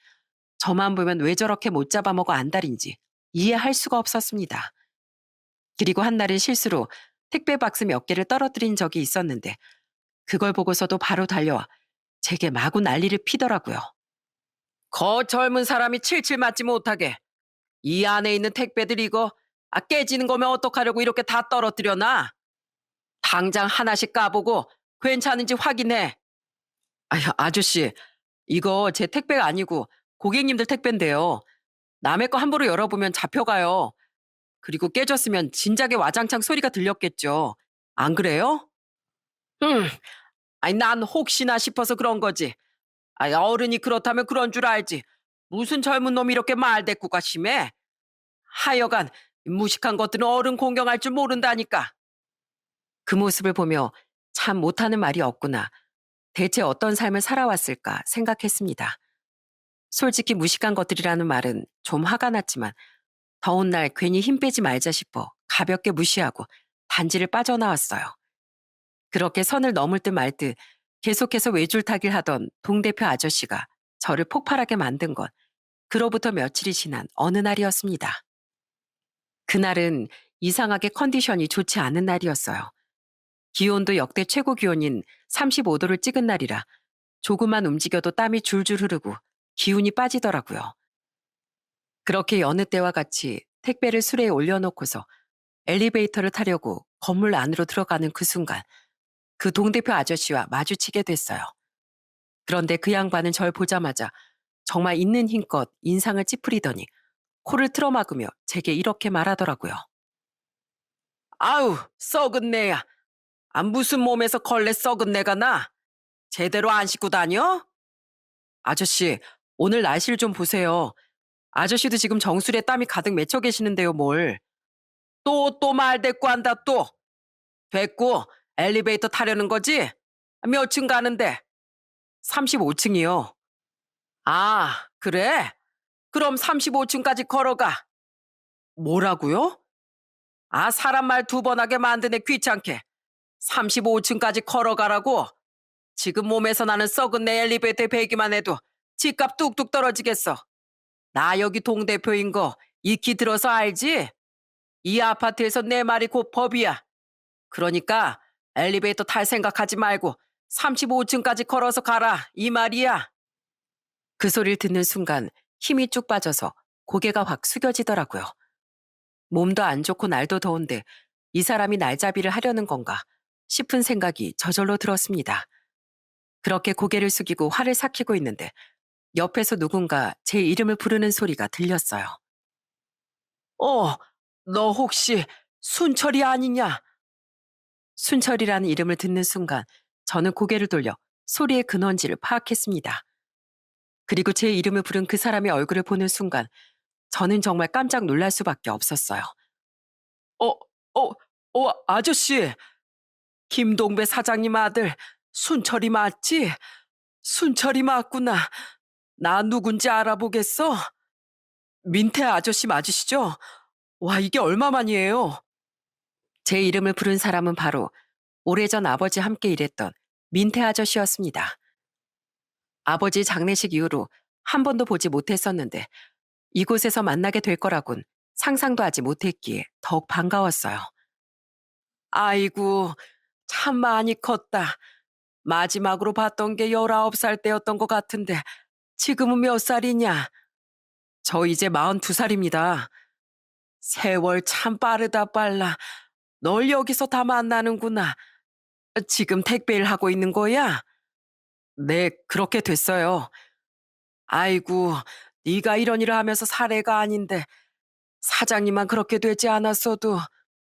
저만 보면 왜 저렇게 못 잡아먹어 안달인지 이해할 수가 없었습니다. 그리고 한날은 실수로 택배 박스 몇 개를 떨어뜨린 적이 있었는데, 그걸 보고서도 바로 달려와 제게 마구 난리를 피더라고요. 거 젊은 사람이 칠칠 맞지 못하게 이 안에 있는 택배들 이거 깨지는 거면 어떡하려고 이렇게 다 떨어뜨려놔? 당장 하나씩 까보고 괜찮은지 확인해. 아유, 아저씨, 이거 제 택배가 아니고 고객님들 택배인데요. 남의 거 함부로 열어보면 잡혀가요. 그리고 깨졌으면 진작에 와장창 소리가 들렸겠죠. 안 그래요? 음, 아니 난 혹시나 싶어서 그런 거지. 아니 어른이 그렇다면 그런 줄 알지. 무슨 젊은 놈이 이렇게 말대꾸가 심해? 하여간 무식한 것들은 어른 공경할 줄 모른다니까. 그 모습을 보며 참 못하는 말이 없구나. 대체 어떤 삶을 살아왔을까 생각했습니다. 솔직히 무식한 것들이라는 말은 좀 화가 났지만 더운 날 괜히 힘 빼지 말자 싶어 가볍게 무시하고 단지를 빠져나왔어요. 그렇게 선을 넘을 듯 말 듯 계속해서 외줄타기를 하던 동대표 아저씨가 저를 폭발하게 만든 건 그로부터 며칠이 지난 어느 날이었습니다. 그날은 이상하게 컨디션이 좋지 않은 날이었어요. 기온도 역대 최고 기온인 35도를 찍은 날이라 조금만 움직여도 땀이 줄줄 흐르고 기운이 빠지더라고요. 그렇게 여느 때와 같이 택배를 수레에 올려놓고서 엘리베이터를 타려고 건물 안으로 들어가는 그 순간 그 동대표 아저씨와 마주치게 됐어요. 그런데 그 양반은 절 보자마자 정말 있는 힘껏 인상을 찌푸리더니 코를 틀어막으며 제게 이렇게 말하더라고요. 아우, 썩은 내야. 아, 무슨 몸에서 걸레 썩은 내가 나? 제대로 안 씻고 다녀? 아저씨, 오늘 날씨를 좀 보세요. 아저씨도 지금 정수리에 땀이 가득 맺혀 계시는데요, 뭘. 또 말대꾸 한다, 또. 됐고, 엘리베이터 타려는 거지? 몇 층 가는데? 35층이요. 아, 그래? 그럼 35층까지 걸어가. 뭐라고요? 아, 사람 말 2번 하게 만드네, 귀찮게. 35층까지 걸어가라고? 지금 몸에서 나는 썩은 내 엘리베이터에 배기만 해도 집값 뚝뚝 떨어지겠어. 나 여기 동대표인 거 익히 들어서 알지? 이 아파트에서 내 말이 곧 법이야. 그러니까 엘리베이터 탈 생각하지 말고 35층까지 걸어서 가라, 이 말이야. 그 소리를 듣는 순간 힘이 쭉 빠져서 고개가 확 숙여지더라고요. 몸도 안 좋고 날도 더운데 이 사람이 날잡이를 하려는 건가 싶은 생각이 저절로 들었습니다. 그렇게 고개를 숙이고 화를 삭히고 있는데 옆에서 누군가 제 이름을 부르는 소리가 들렸어요. 너 혹시 순철이 아니냐? 순철이라는 이름을 듣는 순간 저는 고개를 돌려 소리의 근원지를 파악했습니다. 그리고 제 이름을 부른 그 사람의 얼굴을 보는 순간 저는 정말 깜짝 놀랄 수밖에 없었어요. 어, 아저씨. 김동배 사장님 아들 순철이 맞지? 순철이 맞구나. 나 누군지 알아보겠어? 민태 아저씨 맞으시죠? 와, 이게 얼마만이에요? 제 이름을 부른 사람은 바로 오래전 아버지 함께 일했던 민태 아저씨였습니다. 아버지 장례식 이후로 한 번도 보지 못했었는데 이곳에서 만나게 될 거라곤 상상도 하지 못했기에 더욱 반가웠어요. 아이고, 참 많이 컸다. 마지막으로 봤던 게 19살 때였던 것 같은데 지금은 몇 살이냐? 저 이제 42살입니다. 세월 참 빠르다 빨라. 널 여기서 다 만나는구나. 지금 택배 일 하고 있는 거야? 네, 그렇게 됐어요. 아이고, 네가 이런 일을 하면서 사례가 아닌데 사장님만 그렇게 되지 않았어도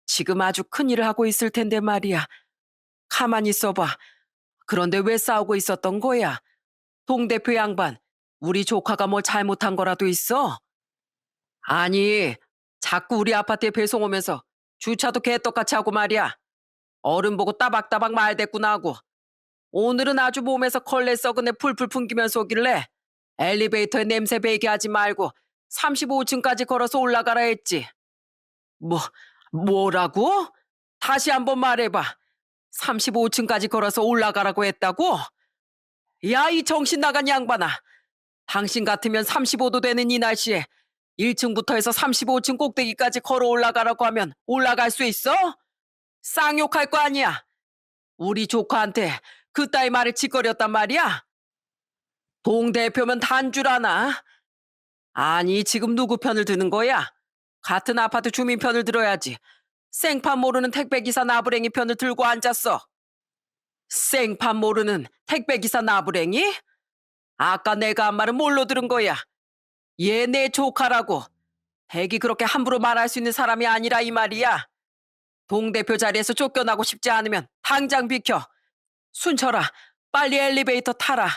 지금 아주 큰일을 하고 있을 텐데 말이야. 가만히 있어봐. 그런데 왜 싸우고 있었던 거야? 동대표 양반, 우리 조카가 뭐 잘못한 거라도 있어? 아니, 자꾸 우리 아파트에 배송 오면서 주차도 개떡같이 하고 말이야. 어른 보고 따박따박 말대꾸나 하고 오늘은 아주 몸에서 걸레 썩은 애 풀풀 풍기면서 오길래 엘리베이터에 냄새 배게 하지 말고 35층까지 걸어서 올라가라 했지. 뭐, 뭐라고? 다시 한번 말해봐. 35층까지 걸어서 올라가라고 했다고? 야, 이 정신 나간 양반아. 당신 같으면 35도 되는 이 날씨에 1층부터 해서 35층 꼭대기까지 걸어 올라가라고 하면 올라갈 수 있어? 쌍욕할 거 아니야. 우리 조카한테 그따위 말을 짓거렸단 말이야? 동대표면 단 줄 아나? 아니, 지금 누구 편을 드는 거야? 같은 아파트 주민 편을 들어야지. 생판 모르는 택배기사 나부랭이 편을 들고 앉았어. 생판 모르는 택배기사 나부랭이? 아까 내가 한 말은 뭘로 들은 거야? 얘 내 조카라고. 백이 그렇게 함부로 말할 수 있는 사람이 아니라 이 말이야. 동대표 자리에서 쫓겨나고 싶지 않으면 당장 비켜. 순철아, 빨리 엘리베이터 타라.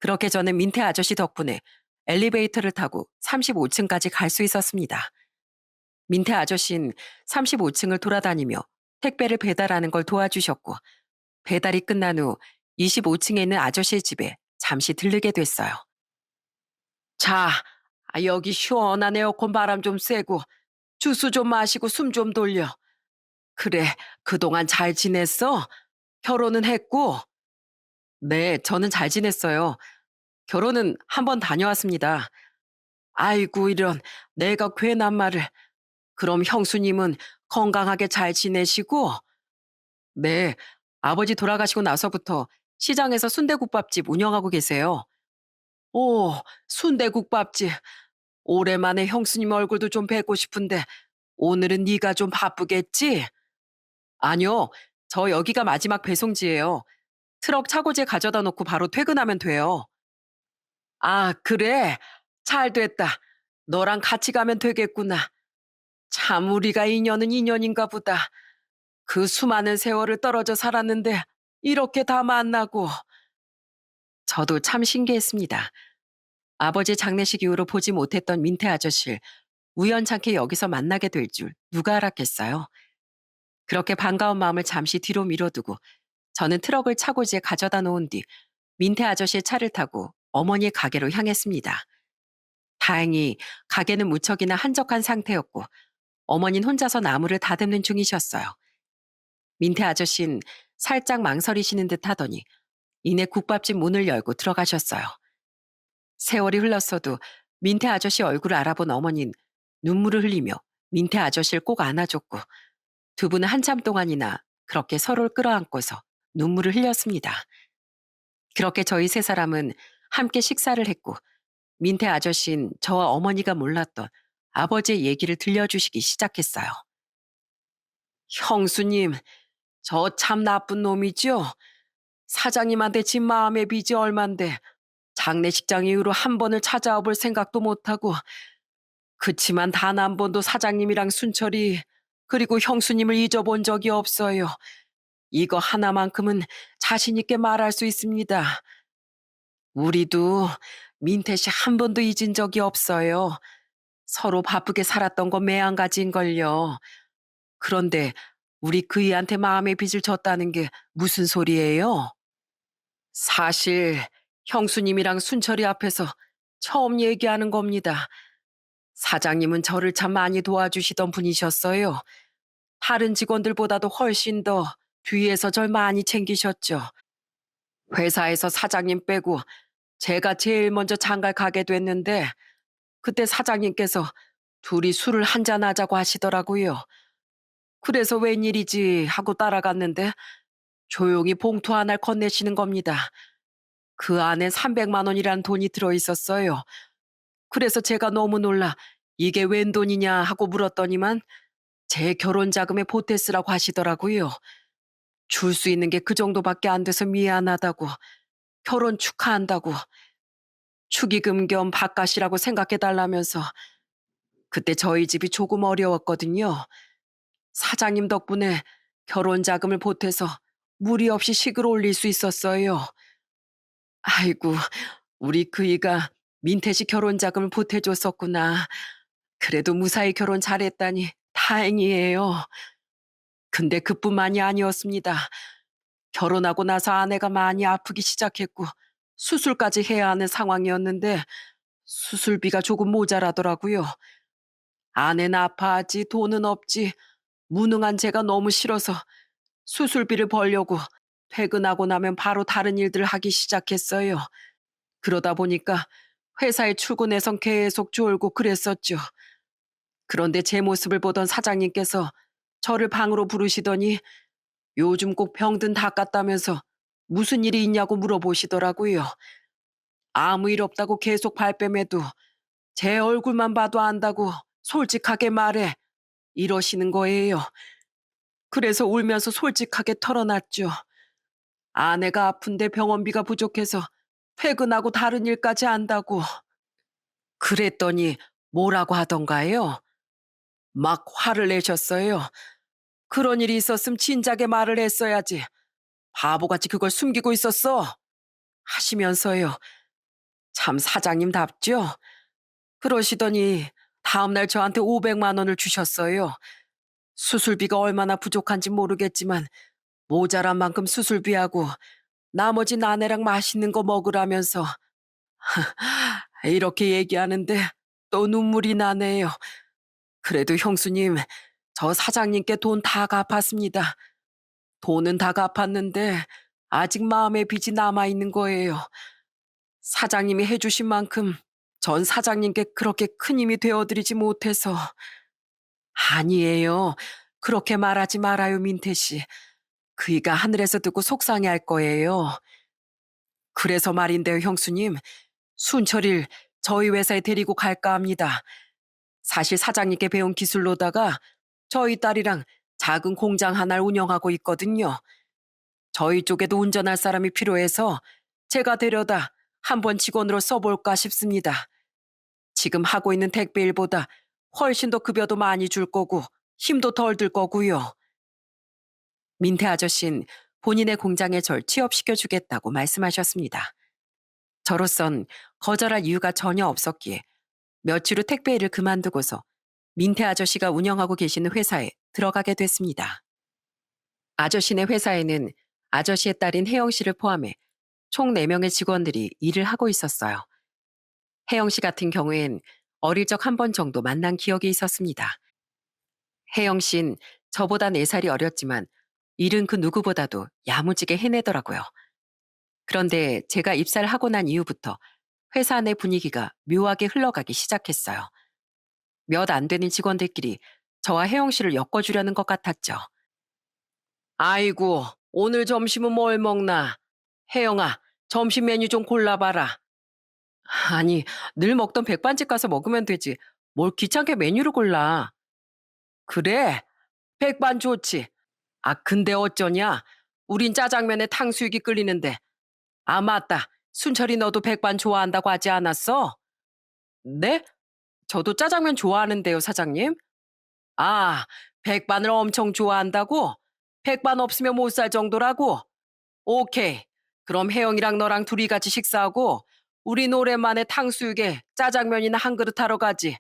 그렇게 저는 민태 아저씨 덕분에 엘리베이터를 타고 35층까지 갈 수 있었습니다. 민태 아저씨는 35층을 돌아다니며 택배를 배달하는 걸 도와주셨고 배달이 끝난 후 25층에 있는 아저씨의 집에 잠시 들르게 됐어요. 자, 여기 시원한 에어컨 바람 좀 쐬고 주스 좀 마시고 숨 좀 돌려. 그래, 그동안 잘 지냈어? 결혼은 했고? 네, 저는 잘 지냈어요. 결혼은 한 번 다녀왔습니다. 아이고, 이런, 내가 괜한 말을. 그럼 형수님은 건강하게 잘 지내시고? 네, 아버지 돌아가시고 나서부터 시장에서 순대국밥집 운영하고 계세요. 오, 순대국밥집. 오랜만에 형수님 얼굴도 좀 뵙고 싶은데 오늘은 네가 좀 바쁘겠지? 아니요, 저 여기가 마지막 배송지예요. 트럭 차고지에 가져다 놓고 바로 퇴근하면 돼요. 아, 그래? 잘 됐다. 너랑 같이 가면 되겠구나. 참 우리가 인연은 인연인가 보다. 그 수많은 세월을 떨어져 살았는데 이렇게 다 만나고. 저도 참 신기했습니다. 아버지 장례식 이후로 보지 못했던 민태 아저씨를 우연찮게 여기서 만나게 될 줄 누가 알았겠어요. 그렇게 반가운 마음을 잠시 뒤로 미뤄두고 저는 트럭을 차고지에 가져다 놓은 뒤 민태 아저씨의 차를 타고 어머니의 가게로 향했습니다. 다행히 가게는 무척이나 한적한 상태였고 어머니는 혼자서 나무를 다듬는 중이셨어요. 민태 아저씨는 살짝 망설이시는 듯 하더니 이내 국밥집 문을 열고 들어가셨어요. 세월이 흘렀어도 민태 아저씨 얼굴을 알아본 어머니는 눈물을 흘리며 민태 아저씨를 꼭 안아줬고 두 분은 한참 동안이나 그렇게 서로를 끌어안고서 눈물을 흘렸습니다. 그렇게 저희 세 사람은 함께 식사를 했고 민태 아저씨는 저와 어머니가 몰랐던 아버지의 얘기를 들려주시기 시작했어요. 형수님, 저 참 나쁜 놈이죠? 사장님한테 진 마음의 빚이 얼만데 장례식장 이후로 한 번을 찾아와 볼 생각도 못하고 그치만 단 한 번도 사장님이랑 순철이 그리고 형수님을 잊어본 적이 없어요. 이거 하나만큼은 자신 있게 말할 수 있습니다. 우리도 민태 씨 한 번도 잊은 적이 없어요. 서로 바쁘게 살았던 건 매한가지인걸요. 그런데 우리 그이한테 마음의 빚을 졌다는 게 무슨 소리예요? 사실 형수님이랑 순철이 앞에서 처음 얘기하는 겁니다. 사장님은 저를 참 많이 도와주시던 분이셨어요. 다른 직원들보다도 훨씬 더 뒤에서 절 많이 챙기셨죠. 회사에서 사장님 빼고 제가 제일 먼저 장가를 가게 됐는데 그때 사장님께서 둘이 술을 한잔 하자고 하시더라고요. 그래서 웬일이지 하고 따라갔는데 조용히 봉투 하나를 건네시는 겁니다. 그 안엔 300만 원이라는 돈이 들어있었어요. 그래서 제가 너무 놀라 이게 웬 돈이냐 하고 물었더니만 제 결혼 자금에 보태 쓰라고 하시더라고요. 줄 수 있는 게 그 정도밖에 안 돼서 미안하다고, 결혼 축하한다고, 축의금 겸 밥값이라고 생각해 달라면서. 그때 저희 집이 조금 어려웠거든요. 사장님 덕분에 결혼 자금을 보태서 무리 없이 식을 올릴 수 있었어요. 아이고, 우리 그이가 민태씨 결혼 자금을 보태줬었구나. 그래도 무사히 결혼 잘했다니 다행이에요. 근데 그뿐만이 아니었습니다. 결혼하고 나서 아내가 많이 아프기 시작했고 수술까지 해야 하는 상황이었는데 수술비가 조금 모자라더라고요. 아내는 아파하지 돈은 없지 무능한 제가 너무 싫어서 수술비를 벌려고 퇴근하고 나면 바로 다른 일들을 하기 시작했어요. 그러다 보니까 회사에 출근해선 계속 졸고 그랬었죠. 그런데 제 모습을 보던 사장님께서 저를 방으로 부르시더니 요즘 꼭 병든 닦았다면서 무슨 일이 있냐고 물어보시더라고요. 아무 일 없다고 계속 발뺌해도 제 얼굴만 봐도 안다고 솔직하게 말해 이러시는 거예요. 그래서 울면서 솔직하게 털어놨죠. 아내가 아픈데 병원비가 부족해서 퇴근하고 다른 일까지 한다고. 그랬더니 뭐라고 하던가요? 막 화를 내셨어요. 그런 일이 있었음 진작에 말을 했어야지. 바보같이 그걸 숨기고 있었어. 하시면서요. 참 사장님답죠? 그러시더니 다음날 저한테 500만 원을 주셨어요. 수술비가 얼마나 부족한지 모르겠지만 모자란 만큼 수술비하고 나머진 아내랑 맛있는 거 먹으라면서. 이렇게 얘기하는데 또 눈물이 나네요. 그래도 형수님, 저 사장님께 돈 다 갚았습니다. 돈은 다 갚았는데 아직 마음의 빚이 남아있는 거예요. 사장님이 해주신 만큼 전 사장님께 그렇게 큰 힘이 되어드리지 못해서. 아니에요. 그렇게 말하지 말아요, 민태 씨. 그이가 하늘에서 듣고 속상해할 거예요. 그래서 말인데요, 형수님. 순철이를 저희 회사에 데리고 갈까 합니다. 사실 사장님께 배운 기술로다가 저희 딸이랑 작은 공장 하나를 운영하고 있거든요. 저희 쪽에도 운전할 사람이 필요해서 제가 데려다 한번 직원으로 써볼까 싶습니다. 지금 하고 있는 택배 일보다 훨씬 더 급여도 많이 줄 거고 힘도 덜 들 거고요. 민태 아저씨는 본인의 공장에 절 취업시켜주겠다고 말씀하셨습니다. 저로선 거절할 이유가 전혀 없었기에 며칠 후 택배 일을 그만두고서 민태 아저씨가 운영하고 계시는 회사에 들어가게 됐습니다. 아저씨네 회사에는 아저씨의 딸인 혜영 씨를 포함해 총 4명의 직원들이 일을 하고 있었어요. 혜영 씨 같은 경우엔 어릴 적 한 번 정도 만난 기억이 있었습니다. 혜영 씨는 저보다 4살이 어렸지만 일은 그 누구보다도 야무지게 해내더라고요. 그런데 제가 입사를 하고 난 이후부터 회사 내 분위기가 묘하게 흘러가기 시작했어요. 몇 안 되는 직원들끼리 저와 혜영 씨를 엮어주려는 것 같았죠. 아이고, 오늘 점심은 뭘 먹나? 혜영아, 점심 메뉴 좀 골라봐라. 아니, 늘 먹던 백반집 가서 먹으면 되지. 뭘 귀찮게 메뉴를 골라. 그래, 백반 좋지. 아, 근데 어쩌냐? 우린 짜장면에 탕수육이 끓이는데. 아, 맞다. 순철이 너도 백반 좋아한다고 하지 않았어? 네? 저도 짜장면 좋아하는데요, 사장님. 아, 백반을 엄청 좋아한다고? 백반 없으면 못 살 정도라고? 오케이. 그럼 혜영이랑 너랑 둘이 같이 식사하고 우린 오랜만에 탕수육에 짜장면이나 한 그릇 하러 가지.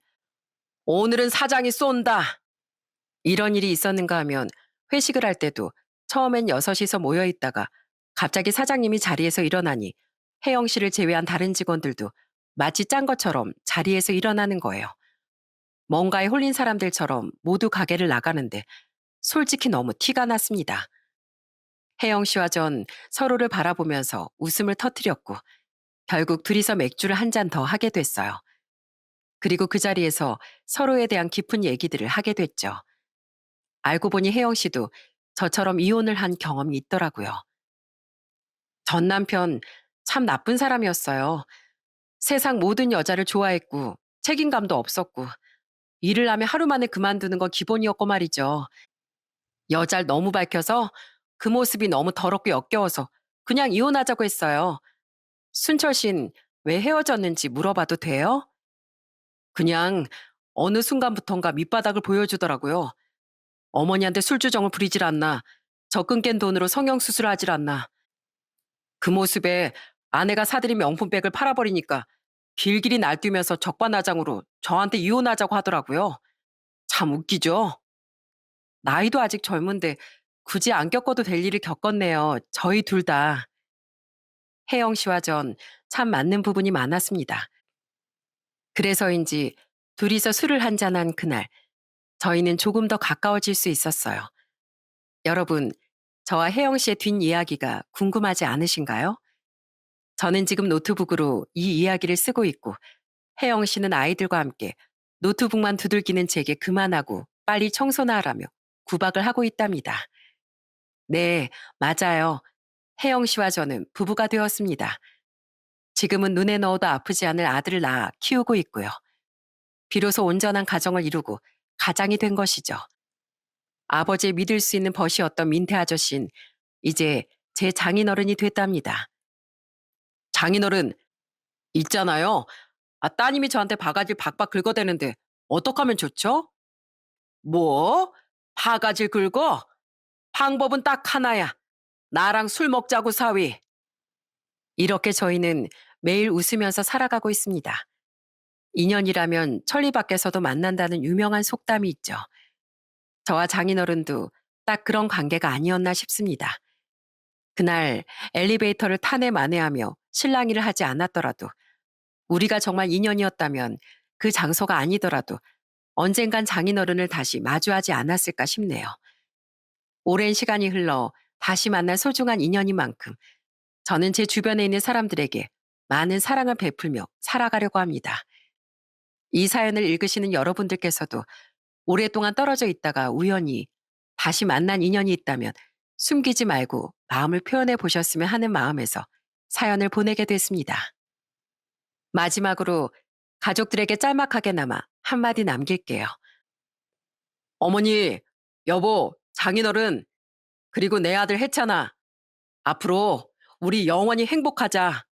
오늘은 사장이 쏜다. 이런 일이 있었는가 하면 회식을 할 때도 처음엔 6이서 모여 있다가 갑자기 사장님이 자리에서 일어나니 혜영 씨를 제외한 다른 직원들도 마치 짠 것처럼 자리에서 일어나는 거예요. 뭔가에 홀린 사람들처럼 모두 가게를 나가는데 솔직히 너무 티가 났습니다. 혜영 씨와 전 서로를 바라보면서 웃음을 터뜨렸고 결국 둘이서 맥주를 한 잔 더 하게 됐어요. 그리고 그 자리에서 서로에 대한 깊은 얘기들을 하게 됐죠. 알고 보니 혜영 씨도 저처럼 이혼을 한 경험이 있더라고요. 전 남편 참 나쁜 사람이었어요. 세상 모든 여자를 좋아했고 책임감도 없었고 일을 하면 하루 만에 그만두는 건 기본이었고 말이죠. 여자를 너무 밝혀서 그 모습이 너무 더럽고 역겨워서 그냥 이혼하자고 했어요. 순철 씨는 왜 헤어졌는지 물어봐도 돼요? 그냥 어느 순간부턴가 밑바닥을 보여주더라고요. 어머니한테 술주정을 부리질 않나. 적금 깬 돈으로 성형수술을 하질 않나. 그 모습에 아내가 사들인 명품백을 팔아버리니까 길길이 날뛰면서 적반하장으로 저한테 이혼하자고 하더라고요. 참 웃기죠? 나이도 아직 젊은데 굳이 안 겪어도 될 일을 겪었네요. 저희 둘 다. 혜영 씨와 전 참 맞는 부분이 많았습니다. 그래서인지 둘이서 술을 한잔한 그날, 저희는 조금 더 가까워질 수 있었어요. 여러분, 저와 혜영 씨의 뒷이야기가 궁금하지 않으신가요? 저는 지금 노트북으로 이 이야기를 쓰고 있고, 혜영 씨는 아이들과 함께 노트북만 두들기는 제게 그만하고 빨리 청소나 하라며 구박을 하고 있답니다. 네, 맞아요. 혜영 씨와 저는 부부가 되었습니다. 지금은 눈에 넣어도 아프지 않을 아들을 낳아 키우고 있고요. 비로소 온전한 가정을 이루고 가장이 된 것이죠. 아버지의 믿을 수 있는 벗이었던 민태 아저씨는 이제 제 장인어른이 됐답니다. 장인어른, 있잖아요. 따님이 저한테 바가지를 박박 긁어대는데 어떡하면 좋죠? 뭐? 바가지를 긁어? 방법은 딱 하나야. 나랑 술 먹자고 사위. 이렇게 저희는 매일 웃으면서 살아가고 있습니다. 인연이라면 천리 밖에서도 만난다는 유명한 속담이 있죠. 저와 장인어른도 딱 그런 관계가 아니었나 싶습니다. 그날 엘리베이터를 타내 만회하며 실랑이를 하지 않았더라도 우리가 정말 인연이었다면 그 장소가 아니더라도 언젠간 장인어른을 다시 마주하지 않았을까 싶네요. 오랜 시간이 흘러 다시 만난 소중한 인연인 만큼 저는 제 주변에 있는 사람들에게 많은 사랑을 베풀며 살아가려고 합니다. 이 사연을 읽으시는 여러분들께서도 오랫동안 떨어져 있다가 우연히 다시 만난 인연이 있다면 숨기지 말고 마음을 표현해 보셨으면 하는 마음에서 사연을 보내게 됐습니다. 마지막으로 가족들에게 짤막하게나마 한마디 남길게요. 어머니, 여보, 장인어른, 그리고 내 아들 혜찬아. 앞으로 우리 영원히 행복하자.